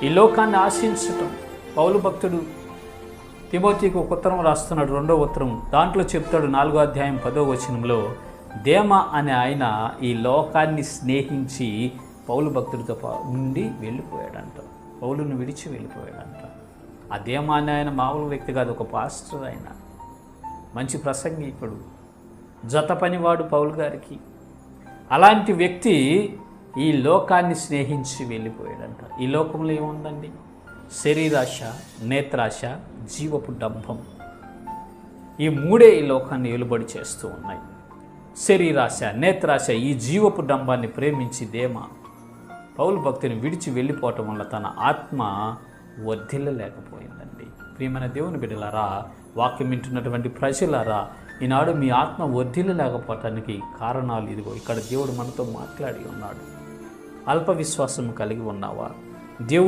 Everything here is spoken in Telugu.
ఈ లోకాన్ని ఆశించటం. పౌలు భక్తుడు తిమోతికి ఒక ఉత్తరం రాస్తున్నాడు, 2వ ఉత్తరం. దాంట్లో చెప్తాడు 4వ అధ్యాయం 10వ వచనంలో, దేమా అనే ఆయన ఈ లోకాన్ని స్నేహించి పౌలు భక్తుడితో ఉండి వెళ్ళిపోయాడంట. పౌలును విడిచి వెళ్ళిపోయాడంట. ఆ దేమా అనే ఆయన మామూలు వ్యక్తి కాదు, ఒక పాస్టర్. ఆయన మంచి ప్రసంగికుడు, జత పనివాడు పౌలు గారికి. అలాంటి వ్యక్తి ఈ లోకాన్ని స్నేహించి వెళ్ళిపోయాడంట. ఈ లోకంలో ఏముందండి? శరీరాశ, నేత్రాశ, జీవపు డంభం. ఈ మూడే ఈ లోకాన్ని ఏలుబడి చేస్తూ ఉన్నాయి. శరీరాశ, నేత్రాశ, ఈ జీవపు డంబాన్ని ప్రేమించి దేమా పౌలు భక్తిని విడిచి వెళ్ళిపోవటం వల్ల తన ఆత్మ వర్ధిల్లలేకపోయిందండి. ప్రియమైన దేవుని బిడ్డలారా, వాక్యం వింటున్నటువంటి ప్రజలారా, ఈనాడు మీ ఆత్మ వర్ధిల్లలేకపోవటానికి కారణాలు ఇదిగో ఇక్కడ దేవుడు మనతో మాట్లాడి ఉన్నాడు. అల్ప విశ్వాసం కలిగి ఉన్నావా? దేవుడు